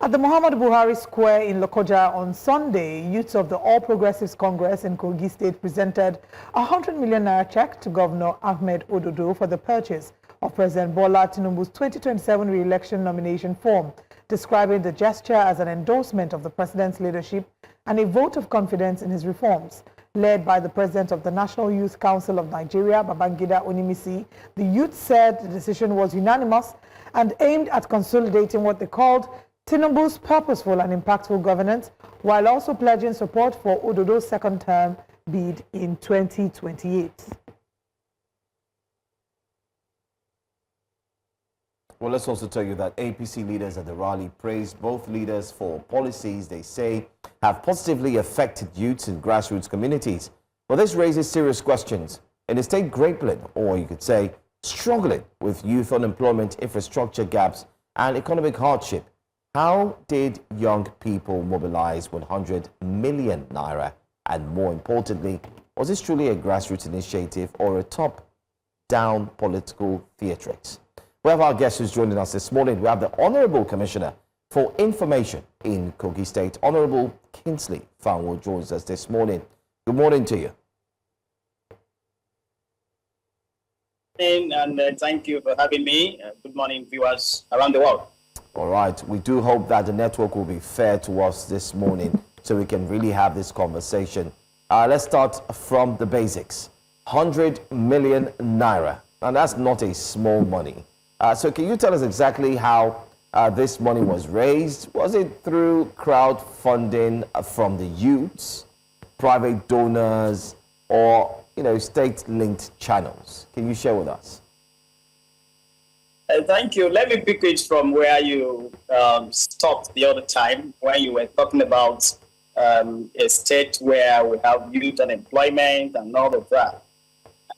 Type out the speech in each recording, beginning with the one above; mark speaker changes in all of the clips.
Speaker 1: At the Muhammadu Buhari Square in Lokoja on Sunday, youths of the All Progressives Congress in Kogi State presented a 100 million naira check to Governor Ahmed Ododo for the purchase of President Bola Tinubu's 2027 re-election nomination form, describing the gesture as an endorsement of the president's leadership and a vote of confidence in his reforms. Led by the president of the National Youth Council of Nigeria, Babangida Onimisi, the youth said the decision was unanimous and aimed at consolidating what they called Tinubu's purposeful and impactful governance, while also pledging support for Ododo's second-term bid in 2028.
Speaker 2: Well, let's also tell you that APC leaders at the rally praised both leaders for policies they say have positively affected youths in grassroots communities. Well, this raises serious questions. In a state grappling, or you could say struggling, with youth unemployment, infrastructure gaps, and economic hardship, how did young people mobilize 100 million naira? And more importantly, was this truly a grassroots initiative or a top-down political theatrics? We have our guest who's joining us this morning. We have the Honorable Commissioner for Information in Kogi State, Honorable Kingsley Fanwo, joins us this morning. Good morning to you.
Speaker 3: And thank you for having me. Good morning, viewers around the world.
Speaker 2: All right. We do hope that the network will be fair to us this morning so we can really have this conversation. Let's start from the basics. 100 million naira. And that's not a small money. So can you tell us exactly how this money was raised? Was it through crowdfunding from the youths, private donors, or state-linked channels? Can you share with us?
Speaker 3: Thank you. Let me pick it from where you stopped the other time when you were talking about a state where we have youth unemployment and all of that.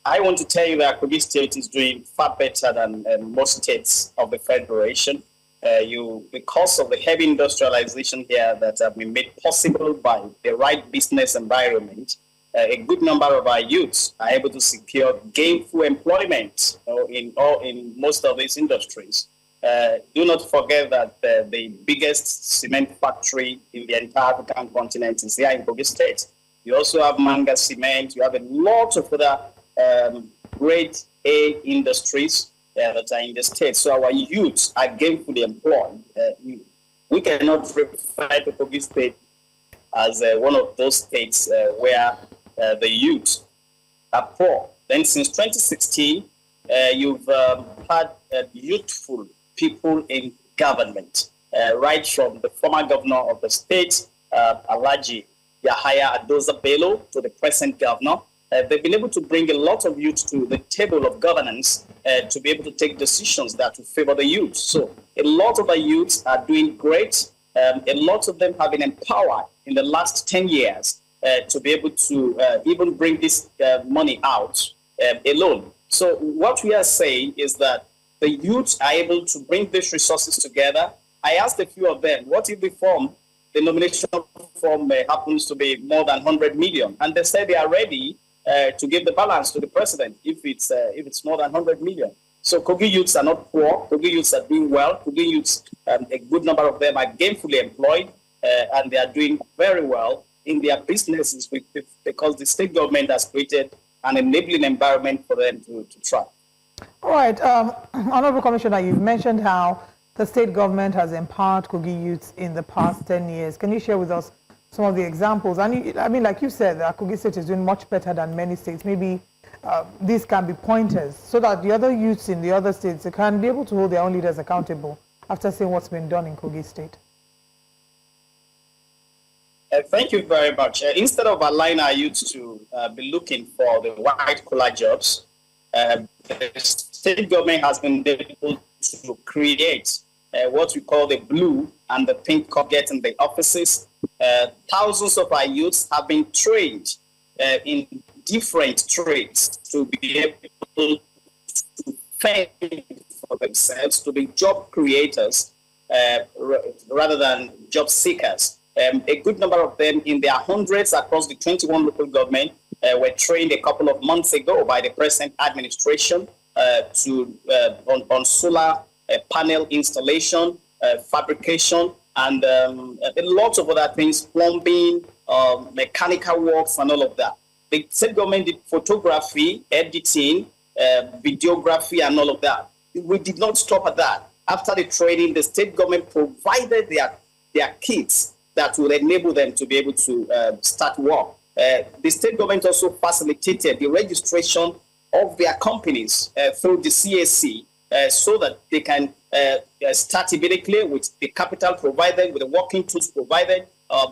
Speaker 3: I want to tell you that Kogi State is doing far better than most states of the Federation. Because of the heavy industrialization here that have been made possible by the right business environment, a good number of our youths are able to secure gainful employment in most of these industries. Do not forget that the biggest cement factory in the entire African continent is here in Kogi State. You also have Manga Cement. You have a lot of other grade A industries that are in the state. So our youths are gainfully employed. We cannot refer to Kogi State as one of those states where the youth are poor. Then since 2016, you've had youthful people in government, right from the former governor of the state, Alhaji Yahaya Adoza Bello, to the present governor. They've been able to bring a lot of youth to the table of governance to be able to take decisions that will favor the youth. So a lot of the youths are doing great. A lot of them have been empowered in the last 10 years to be able to even bring this money out alone. So what we are saying is that the youths are able to bring these resources together. I asked a few of them, what if the nomination form happens to be more than 100 million? And they said they are ready to give the balance to the president if it's more than 100 million. So Kogi youths are not poor. Kogi youths are doing well. Kogi youths, a good number of them are gainfully employed, and they are doing very well in their businesses because the state government has created an enabling environment for them to thrive.
Speaker 1: All right. Honorable Commissioner, you've mentioned how the state government has empowered Kogi youths in the past 10 years. Can you share with us some of the examples? And I mean, like you said, Kogi State is doing much better than many states. Maybe these can be pointers so that the other youths in the other states can be able to hold their own leaders accountable after seeing what's been done in Kogi State.
Speaker 3: Thank you very much. Instead of allowing our youth to be looking for the white-collar jobs, the state government has been able to create what we call the blue and the pink pocket in the offices. Thousands of our youths have been trained in different trades to be able to fend for themselves, to be job creators rather than job seekers. A good number of them, in their hundreds across the 21 local government, were trained a couple of months ago by the present administration on solar panel installation, fabrication, and lots of other things, plumbing, mechanical works, and all of that. The state government did photography, editing, videography, and all of that. We did not stop at that. After the training, the state government provided their kits that would enable them to be able to start work. The state government also facilitated the registration of their companies through the CAC so that they can start immediately with the capital provided, with the working tools provided,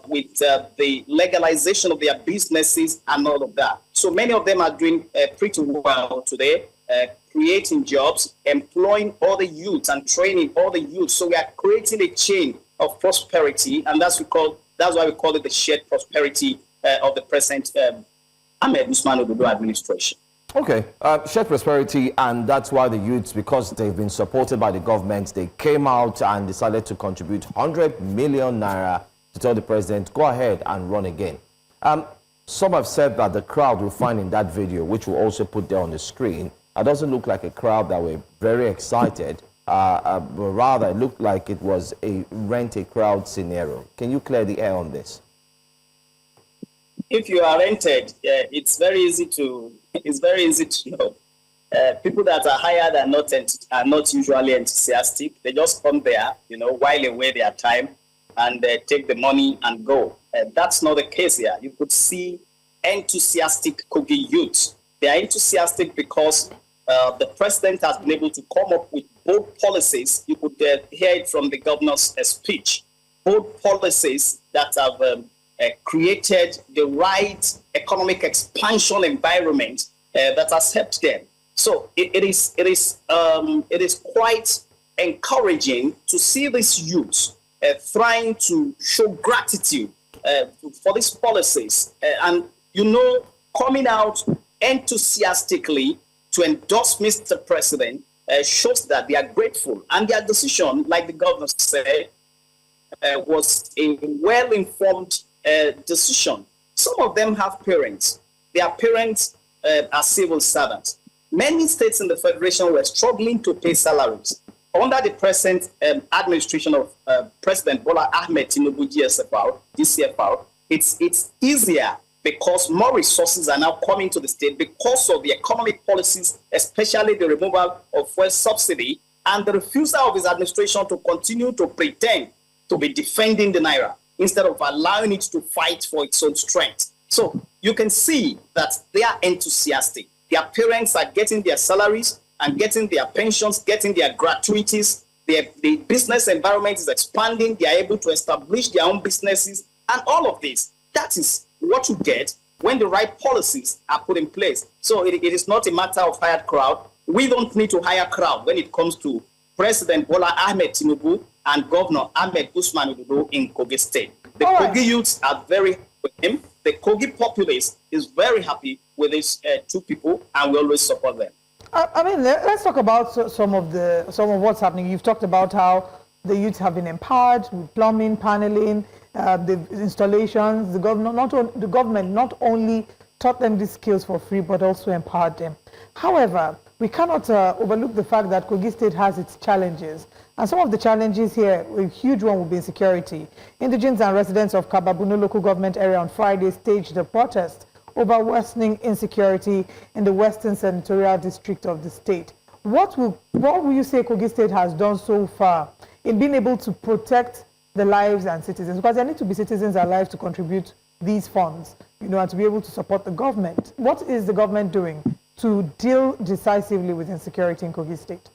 Speaker 3: with the legalization of their businesses and all of that. So many of them are doing pretty well today, creating jobs, employing all the youth and training all the youth. So we are creating a chain of prosperity, and that's why we call it the shared prosperity of the present Ahmed Ododo administration.
Speaker 2: Okay, shared prosperity, and that's why the youths, because they've been supported by the government, they came out and decided to contribute 100 million naira to tell the president, go ahead and run again. Some have said that the crowd we'll find in that video, which we'll also put there on the screen, it doesn't look like a crowd that were very excited, but rather it looked like it was a rent-a-crowd scenario. Can you clear the air on this?
Speaker 3: If you are rented, it's very easy to know. People that are hired are not usually enthusiastic. They just come there, while away their time, and take the money and go. That's not the case here. You could see enthusiastic Kogi youth. They are enthusiastic because the president has been able to come up with bold policies. You could hear it from the governor's speech. Bold policies that have created the right economic expansion environment that has helped them. So it is quite encouraging to see these youths trying to show gratitude for these policies, and coming out enthusiastically to endorse Mr. President shows that they are grateful, and their decision, like the governor said, was a well-informed decision. Some of them have parents. Their parents are civil servants. Many states in the Federation were struggling to pay salaries. Under the present administration of President Bola Ahmed Tinubu GCFR, it's easier because more resources are now coming to the state because of the economic policies, especially the removal of fuel subsidy and the refusal of his administration to continue to pretend to be defending the Naira instead of allowing it to fight for its own strength. So you can see that they are enthusiastic. Their parents are getting their salaries and getting their pensions, getting their gratuities. The business environment is expanding. They are able to establish their own businesses. And all of this, that is what you get when the right policies are put in place. So it is not a matter of hired crowd. We don't need to hire crowd when it comes to President Bola Ahmed Tinubu and Governor Ahmed Ododo in Kogi State. The Kogi youths are very happy with him. The Kogi populace is very happy with these two people, and we always support them.
Speaker 1: I mean, let's talk about some of what's happening. You've talked about how the youths have been empowered with plumbing, paneling, the installations. The government not only taught them these skills for free, but also empowered them. However, we cannot overlook the fact that Kogi State has its challenges. And some of the challenges here, a huge one would be insecurity. Indigents and residents of Kababuno local government area on Friday staged a protest over worsening insecurity in the Western Senatorial District of the state. What will you say Kogi State has done so far in being able to protect the lives and citizens? Because there need to be citizens alive to contribute these funds, and to be able to support the government. What is the government doing to deal decisively with insecurity in Kogi State?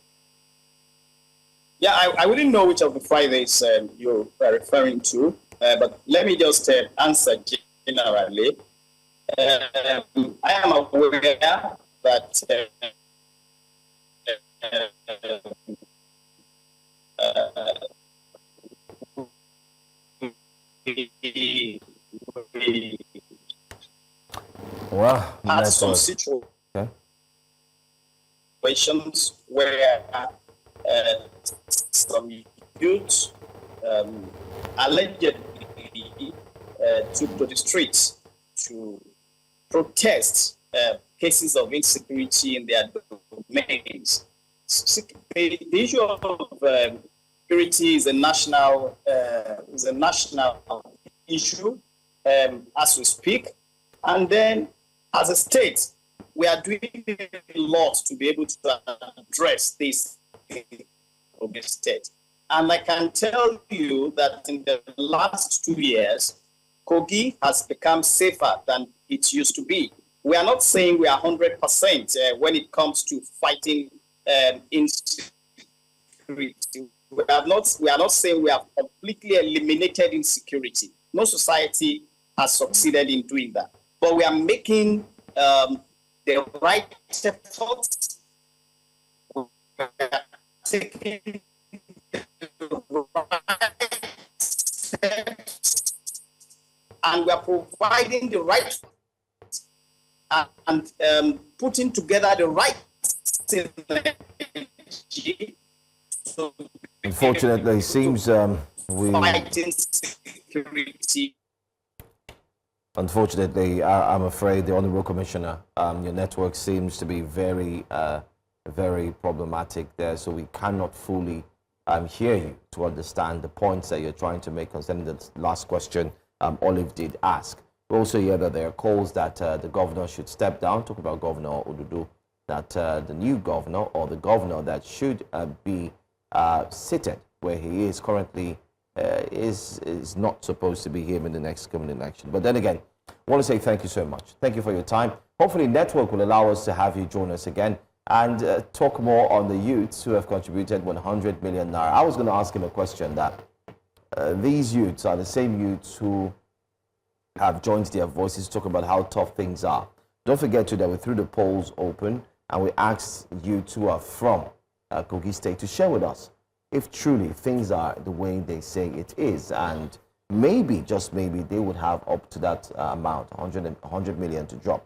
Speaker 3: Yeah, I wouldn't know which of the Fridays you're referring to, but let me just answer generally. I am aware that
Speaker 2: well,
Speaker 3: had some situations where some youth allegedly took to the streets to protest cases of insecurity in their domains. The issue of security is a national issue as we speak. And then, as a state, we are doing a lot to be able to address this in Kogi State. And I can tell you that in the last 2 years, Kogi has become safer than it used to be. We are not saying we are 100% when it comes to fighting insecurity. We are not saying we have completely eliminated insecurity. No society has succeeded in doing that. But we are making the right efforts. We are taking the right steps, and we are providing the right and putting together the right synergy.
Speaker 2: Unfortunately, it seems
Speaker 3: fighting security.
Speaker 2: Unfortunately, I'm afraid the Honorable Commissioner, your network seems to be very, very problematic there, so we cannot fully hear you to understand the points that you're trying to make concerning the last question Olive did ask. We also hear that there are calls that the governor should step down, talk about Governor Ododo, that the new governor or the governor that should be seated where he is currently is not supposed to be here in the next coming election. But then again, I want to say thank you so much. Thank you for your time. Hopefully network will allow us to have you join us again and talk more on the youths who have contributed 100 million naira. I was going to ask him a question that these youths are the same youths who have joined their voices to talk about how tough things are. Don't forget too that we threw the polls open and we asked youths who are from Kogi State to share with us if truly things are the way they say it is, and maybe, just maybe, they would have up to that amount, 100 million to drop.